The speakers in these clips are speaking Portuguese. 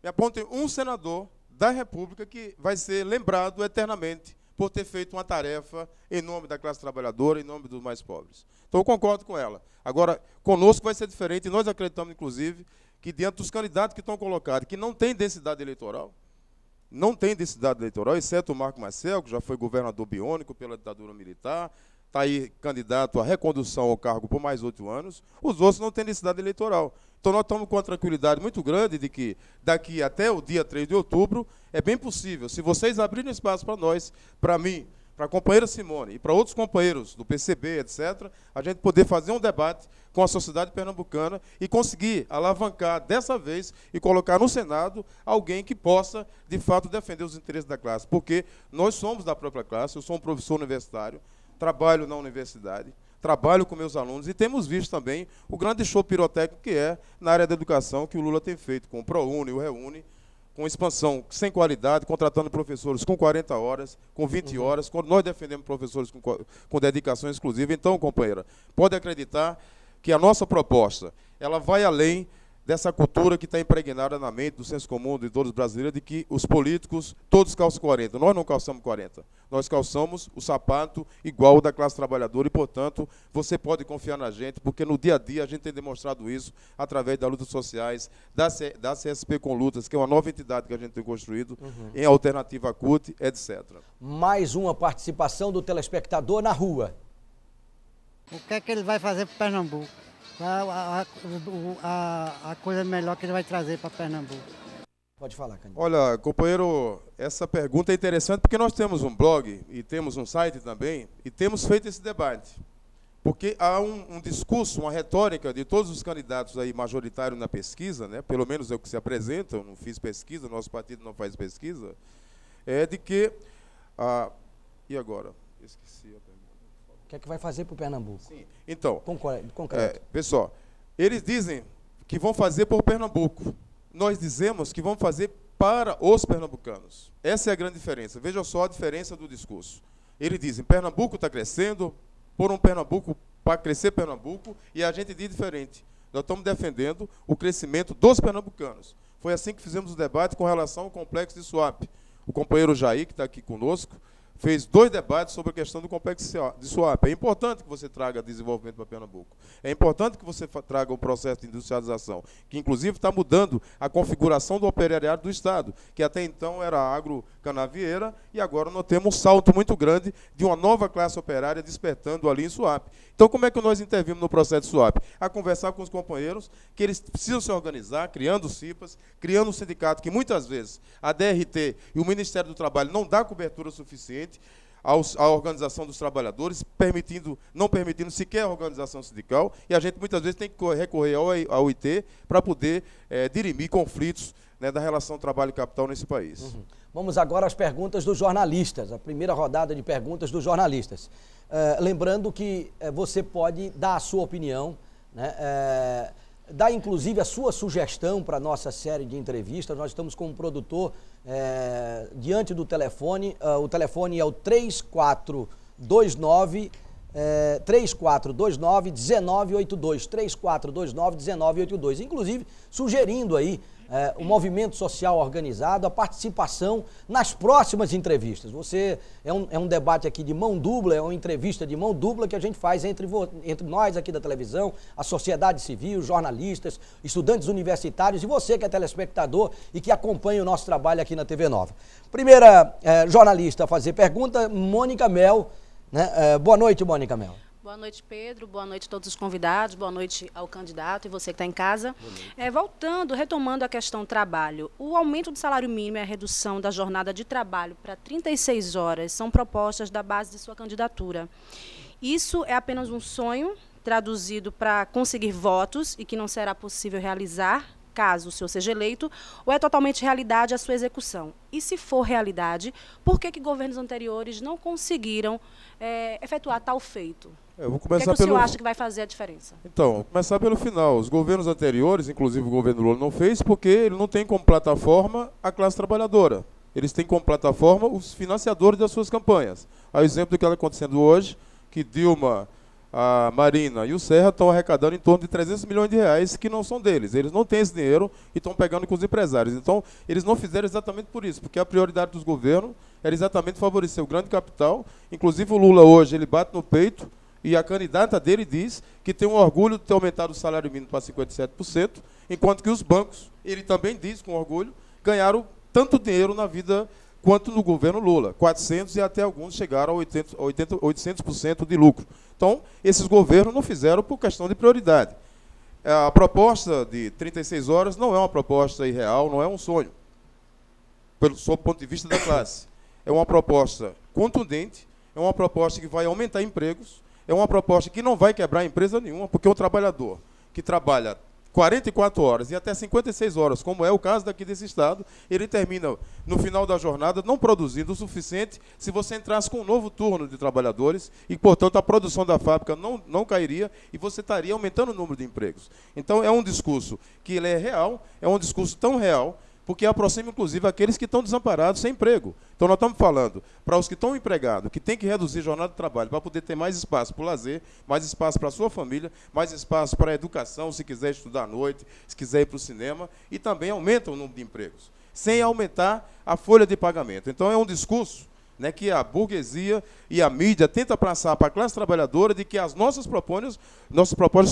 Me apontem um senador da República que vai ser lembrado eternamente por ter feito uma tarefa em nome da classe trabalhadora, em nome dos mais pobres. Então, eu concordo com ela. Agora, conosco vai ser diferente, e nós acreditamos, inclusive, que diante dos candidatos que estão colocados, que não têm densidade eleitoral, exceto o Marco Marcel, que já foi governador biônico pela ditadura militar, está aí candidato à recondução ao cargo por mais 8 anos, os outros não têm densidade eleitoral. Então, nós estamos com uma tranquilidade muito grande de que, daqui até o dia 3 de outubro, é bem possível, se vocês abrirem espaço para nós, para mim, para a companheira Simone e para outros companheiros do PCB, etc., a gente poder fazer um debate com a sociedade pernambucana e conseguir alavancar dessa vez e colocar no Senado alguém que possa, de fato, defender os interesses da classe. Porque nós somos da própria classe, eu sou um professor universitário, trabalho na universidade, trabalho com meus alunos e temos visto também o grande show pirotécnico que é na área da educação que o Lula tem feito com o ProUni, o ReUni, com expansão sem qualidade, contratando professores com 40 horas, com 20 horas, quando nós defendemos professores com dedicação exclusiva. Então, companheira, pode acreditar que a nossa proposta ela vai além dessa cultura que está impregnada na mente do senso comum de todos os brasileiros, de que os políticos todos calçam 40. Nós não calçamos 40. Nós calçamos o sapato igual o da classe trabalhadora e, portanto, você pode confiar na gente, porque no dia a dia a gente tem demonstrado isso através das lutas sociais, da CSP com Lutas, que é uma nova entidade que a gente tem construído, em alternativa à CUT, etc. Mais uma participação do telespectador na rua. O que é que ele vai fazer para Pernambuco? A coisa melhor que ele vai trazer para Pernambuco. Pode falar, Cândido. Olha, companheiro, essa pergunta é interessante porque nós temos um blog e temos um site também e temos feito esse debate. Porque há um discurso, uma retórica de todos os candidatos aí majoritários na pesquisa, né, pelo menos é o que se apresenta, eu não fiz pesquisa, nosso partido não faz pesquisa, é de que... e agora? Esqueci a pergunta. O que é que vai fazer para o Pernambuco? Sim. Então, concreto. pessoal, eles dizem que vão fazer por Pernambuco. Nós dizemos que vão fazer para os pernambucanos. Essa é a grande diferença. Veja só a diferença do discurso. Eles dizem, Pernambuco está crescendo, por um Pernambuco, para crescer Pernambuco, e a gente diz diferente. Nós estamos defendendo o crescimento dos pernambucanos. Foi assim que fizemos o debate com relação ao complexo de Suape. O companheiro Jair, que está aqui conosco, fez 2 debates sobre a questão do complexo de Suape. É importante que você traga desenvolvimento para Pernambuco. É importante que você traga o processo de industrialização, que inclusive está mudando a configuração do operariado do Estado, que até então era agro-canavieira, e agora nós temos um salto muito grande de uma nova classe operária despertando ali em Suape. Então, como é que nós intervimos no processo de Suape? A conversar com os companheiros, que eles precisam se organizar, criando CIPAs, criando um sindicato que muitas vezes a DRT e o Ministério do Trabalho não dá cobertura suficiente à organização dos trabalhadores, não permitindo sequer a organização sindical, e a gente muitas vezes tem que recorrer ao OIT para poder dirimir conflitos, né, da relação trabalho-capital nesse país. Vamos agora às perguntas dos jornalistas, a primeira rodada de perguntas dos jornalistas. Lembrando que você pode dar a sua opinião, né, dar inclusive a sua sugestão para a nossa série de entrevistas. Nós estamos com um produtor diante do telefone, o telefone é o 3429 1982, 3429 1982, inclusive sugerindo aí o movimento social organizado, a participação nas próximas entrevistas. Você é um debate aqui de mão dupla, é uma entrevista de mão dupla que a gente faz entre nós aqui da televisão, a sociedade civil, jornalistas, estudantes universitários e você que é telespectador e que acompanha o nosso trabalho aqui na TV Nova. Primeira jornalista a fazer pergunta, Mônica Mel, né? Boa noite, Mônica Mel. Boa noite, Pedro. Boa noite a todos os convidados. Boa noite ao candidato e você que está em casa. Retomando a questão trabalho, o aumento do salário mínimo e a redução da jornada de trabalho para 36 horas são propostas da base de sua candidatura. Isso é apenas um sonho traduzido para conseguir votos e que não será possível realizar caso o senhor seja eleito, ou é totalmente realidade a sua execução? E se for realidade, por que governos anteriores não conseguiram efetuar tal feito? Eu vou começar o que o senhor acha que vai fazer a diferença? Então, vou começar pelo final. Os governos anteriores, inclusive o governo Lula, não fez porque ele não tem como plataforma a classe trabalhadora. Eles têm como plataforma os financiadores das suas campanhas. A exemplo do que está acontecendo hoje, que Dilma a Marina e o Serra estão arrecadando em torno de 300 milhões de reais que não são deles. Eles não têm esse dinheiro e estão pegando com os empresários. Então, eles não fizeram exatamente por isso, porque a prioridade dos governos era exatamente favorecer o grande capital. Inclusive, o Lula hoje, ele bate no peito e a candidata dele diz que tem um orgulho de ter aumentado o salário mínimo para 57%, enquanto que os bancos, ele também diz com orgulho, ganharam tanto dinheiro na vida quanto no governo Lula, 400% e até alguns chegaram a 800% de lucro. Então, esses governos não fizeram por questão de prioridade. A proposta de 36 horas não é uma proposta irreal, não é um sonho, sob o ponto de vista da classe. É uma proposta contundente, é uma proposta que vai aumentar empregos, é uma proposta que não vai quebrar empresa nenhuma, porque o trabalhador que trabalha 44 horas e até 56 horas, como é o caso daqui desse estado, ele termina, no final da jornada, não produzindo o suficiente se você entrasse com um novo turno de trabalhadores e, portanto, a produção da fábrica não cairia e você estaria aumentando o número de empregos. Então, é um discurso que ele é real, é um discurso tão real, porque aproxima, inclusive, aqueles que estão desamparados, sem emprego. Então, nós estamos falando para os que estão empregados, que tem que reduzir a jornada de trabalho para poder ter mais espaço para o lazer, mais espaço para a sua família, mais espaço para a educação, se quiser estudar à noite, se quiser ir para o cinema, e também aumenta o número de empregos, sem aumentar a folha de pagamento. Então, é um discurso, né, que a burguesia e a mídia tenta passar para a classe trabalhadora de que as nossas propostas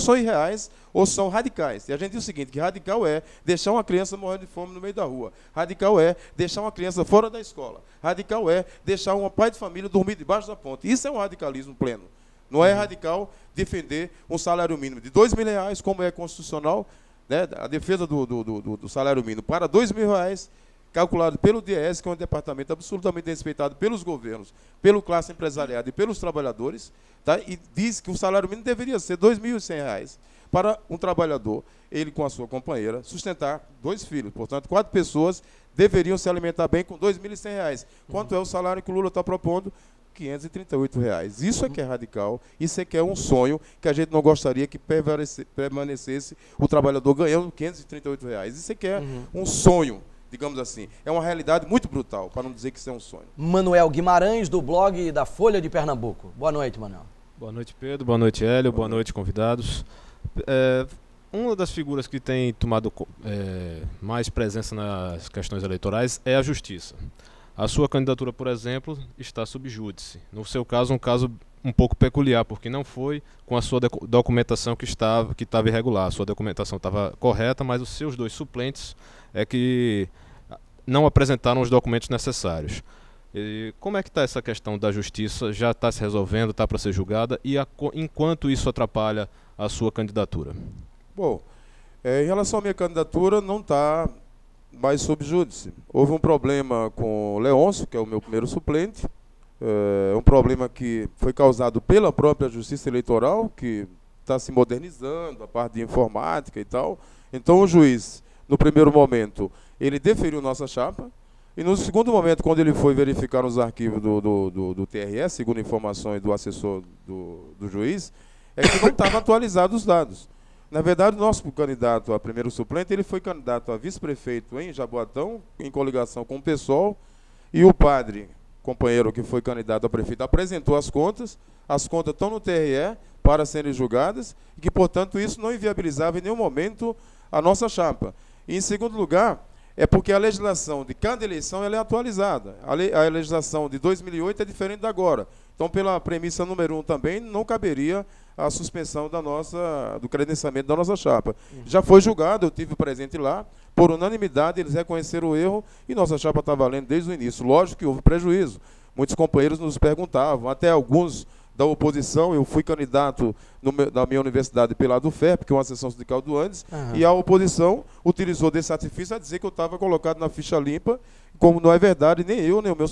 são irreais ou são radicais. E a gente diz o seguinte, que radical é deixar uma criança morrendo de fome no meio da rua. Radical é deixar uma criança fora da escola. Radical é deixar um pai de família dormir debaixo da ponte. Isso é um radicalismo pleno. Não é radical defender um salário mínimo de R$2.000, como é constitucional, né, a defesa do salário mínimo para R$2.000, calculado pelo DIEESE, que é um departamento absolutamente respeitado pelos governos, pelo classe empresariada e pelos trabalhadores, tá? E diz que o salário mínimo deveria ser R$2.100 para um trabalhador, ele com a sua companheira, sustentar 2 filhos. Portanto, 4 pessoas deveriam se alimentar bem com R$2.100. Quanto é o salário que o Lula está propondo? R$538. Isso é que é radical, isso é que é um sonho que a gente não gostaria que permanecesse o trabalhador ganhando R$538. Isso é que é um sonho, digamos assim. É uma realidade muito brutal, para não dizer que isso é um sonho. Manuel Guimarães, do blog da Folha de Pernambuco. Boa noite, Manuel. Boa noite, Pedro. Boa noite, Hélio. Boa noite, convidados. Uma das figuras que tem tomado mais presença nas questões eleitorais é a Justiça. A sua candidatura, por exemplo, está sob júdice. No seu caso, um caso um pouco peculiar, porque não foi com a sua documentação que estava irregular. A sua documentação estava correta, mas os seus 2 suplentes é que não apresentaram os documentos necessários. E como é que está essa questão da Justiça? Já está se resolvendo, está para ser julgada? E enquanto isso atrapalha a sua candidatura? Bom, em relação à minha candidatura, não está mais sob júdice. Houve um problema com o Leôncio, que é o meu primeiro suplente, um problema que foi causado pela própria Justiça Eleitoral, que está se modernizando, a parte de informática e tal. Então, o juiz, no primeiro momento, ele deferiu nossa chapa, e no segundo momento, quando ele foi verificar nos arquivos do TRE, segundo informações do assessor do juiz, é que não estavam atualizados os dados. Na verdade, o nosso candidato a primeiro suplente, ele foi candidato a vice-prefeito em Jaboatão, em coligação com o PSOL, e o padre, companheiro que foi candidato a prefeito, apresentou as contas estão no TRE para serem julgadas, e que, portanto, isso não inviabilizava em nenhum momento a nossa chapa. E, em segundo lugar, é porque a legislação de cada eleição ela é atualizada. A legislação de 2008 é diferente da agora. Então, pela premissa número 1 também, não caberia a suspensão do credenciamento da nossa chapa. Já foi julgado, eu tive presente lá, por unanimidade, eles reconheceram o erro e nossa chapa está valendo desde o início. Lógico que houve prejuízo. Muitos companheiros nos perguntavam, até alguns da oposição, eu fui candidato na minha universidade pela DUFERP, que é uma seção sindical do Andes, e a oposição utilizou desse artifício a dizer que eu estava colocado na ficha limpa, como não é verdade, nem eu, nem o meu